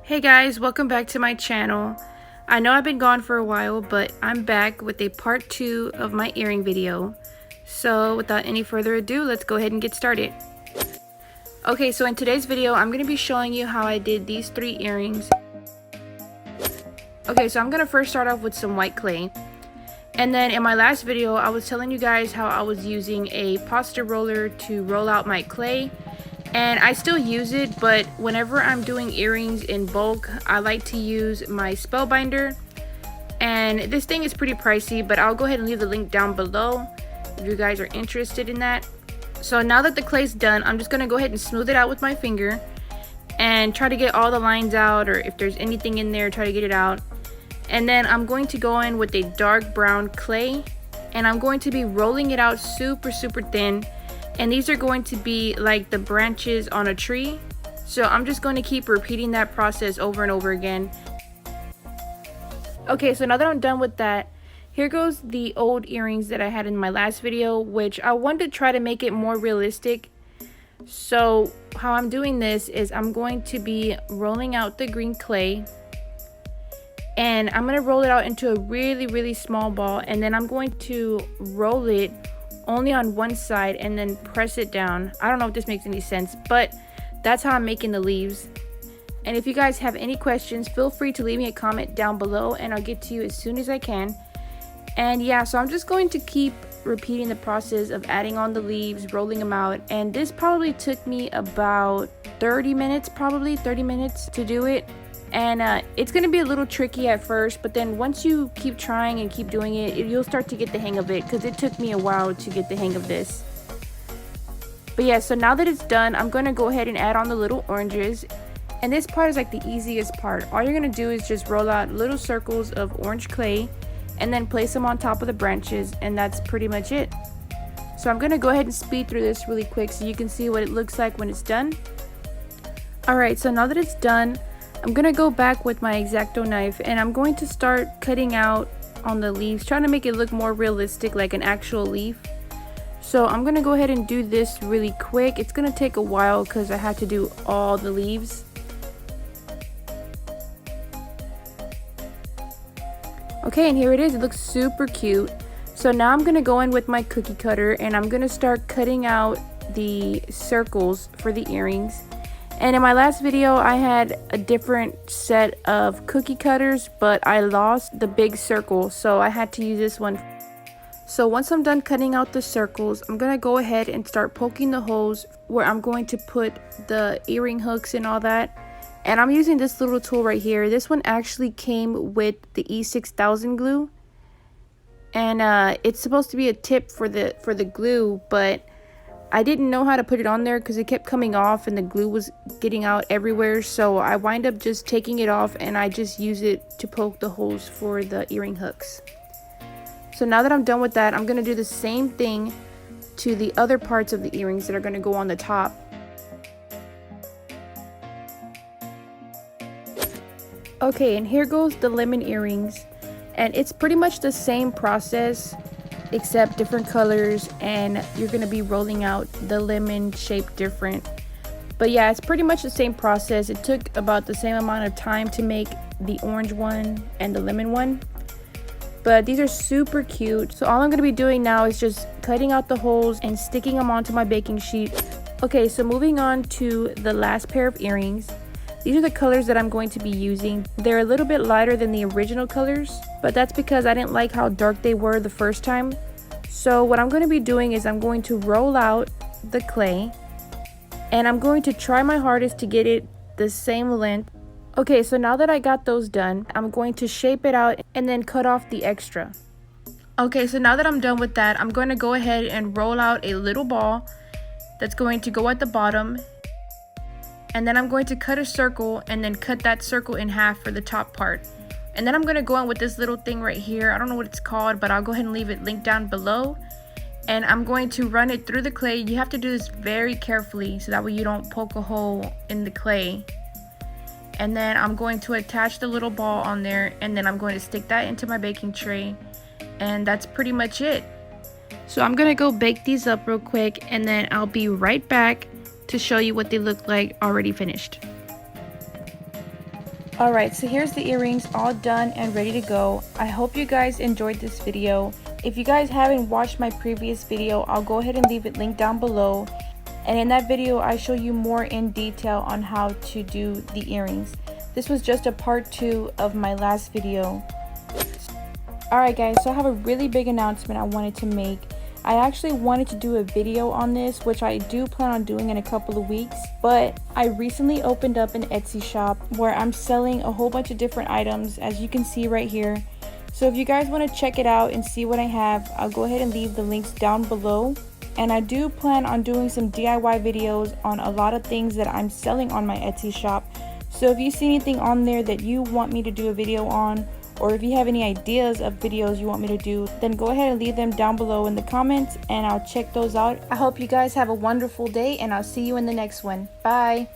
Hey guys, welcome back to my channel. I know I've been gone for a while, but I'm back with a part 2 of my earring video. So without any further ado, let's go ahead and get started. Okay, so in today's video, I'm going to be showing you how I did these 3 earrings. Okay, so I'm going to first start off with some white clay. And then in my last video, I was telling you guys how I was using a pasta roller to roll out my clay. And I still use it, but whenever I'm doing earrings in bulk, I like to use my spellbinder. And this thing is pretty pricey, but I'll go ahead and leave the link down below if you guys are interested in that. So now that the clay's done, I'm just going to go ahead and smooth it out with my finger and try to get all the lines out, or if there's anything in there, try to get it out. And then I'm going to go in with a dark brown clay, and I'm going to be rolling it out super thin. And these are going to be like the branches on a tree. So I'm just going to keep repeating that process over and over again. Okay, so now that I'm done with that, here goes the old earrings that I had in my last video, which I wanted to try to make it more realistic. So how I'm doing this is I'm going to be rolling out the green clay, and I'm going to roll it out into a really small ball, and then I'm going to roll it only on one side and then press it down. I don't know if this makes any sense, but that's how I'm making the leaves. And if you guys have any questions, feel free to leave me a comment down below and I'll get to you as soon as I can. And yeah, so I'm just going to keep repeating the process of adding on the leaves, rolling them out, and this probably took me about 30 minutes to do it. And it's going to be a little tricky at first, but then once you keep trying and keep doing it, you'll start to get the hang of it, because it took me a while to get the hang of this. But yeah, so now that it's done, I'm going to go ahead and add on the little oranges. And this part is like the easiest part. All you're going to do is just roll out little circles of orange clay and then place them on top of the branches, and that's pretty much it. So I'm going to go ahead and speed through this really quick so you can see what it looks like when it's done. Alright, so now that it's done, I'm going to go back with my X-Acto knife and I'm going to start cutting out on the leaves, trying to make it look more realistic, like an actual leaf. So I'm going to go ahead and do this really quick. It's going to take a while because I had to do all the leaves. Okay, and here it is. It looks super cute. So now I'm going to go in with my cookie cutter and I'm going to start cutting out the circles for the earrings. And in my last video, I had a different set of cookie cutters, but I lost the big circle, so I had to use this one. So once I'm done cutting out the circles, I'm going to go ahead and start poking the holes where I'm going to put the earring hooks and all that. And I'm using this little tool right here. This one actually came with the E6000 glue. And it's supposed to be a tip for the glue, but I didn't know how to put it on there because it kept coming off and the glue was getting out everywhere. So I wind up just taking it off and I just use it to poke the holes for the earring hooks. So now that I'm done with that, I'm going to do the same thing to the other parts of the earrings that are going to go on the top. Okay, and here goes the lemon earrings. And it's pretty much the same process, except different colors, and you're going to be rolling out the lemon shape different. But yeah, it's pretty much the same process. It took about the same amount of time to make the orange one and the lemon one, but these are super cute. So all I'm going to be doing now is just cutting out the holes and sticking them onto my baking sheet. Okay, so moving on to the last pair of earrings. These are the colors that I'm going to be using. They're a little bit lighter than the original colors, but that's because I didn't like how dark they were the first time. So what I'm going to be doing is I'm going to roll out the clay and I'm going to try my hardest to get it the same length. Okay, so now that I got those done, I'm going to shape it out and then cut off the extra. Okay, so now that I'm done with that, I'm going to go ahead and roll out a little ball that's going to go at the bottom. And then I'm going to cut a circle and then cut that circle in half for the top part. And then I'm going to go in with this little thing right here. I don't know what it's called, but I'll go ahead and leave it linked down below. And I'm going to run it through the clay. You have to do this very carefully so that way you don't poke a hole in the clay. And then I'm going to attach the little ball on there, and then I'm going to stick that into my baking tray. And that's pretty much it. So I'm going to go bake these up real quick, and then I'll be right back to show you what they look like already finished. Alright, so here's the earrings all done and ready to go. I hope you guys enjoyed this video. If you guys haven't watched my previous video, I'll go ahead and leave it linked down below. And in that video, I show you more in detail on how to do the earrings. This was just a part 2 of my last video. Alright guys, so I have a really big announcement I wanted to make. I actually wanted to do a video on this, which I do plan on doing in a couple of weeks, but I recently opened up an Etsy shop where I'm selling a whole bunch of different items, as you can see right here. So if you guys want to check it out and see what I have, I'll go ahead and leave the links down below. And I do plan on doing some DIY videos on a lot of things that I'm selling on my Etsy shop. So if you see anything on there that you want me to do a video on, or if you have any ideas of videos you want me to do, then go ahead and leave them down below in the comments and I'll check those out. I hope you guys have a wonderful day and I'll see you in the next one. Bye!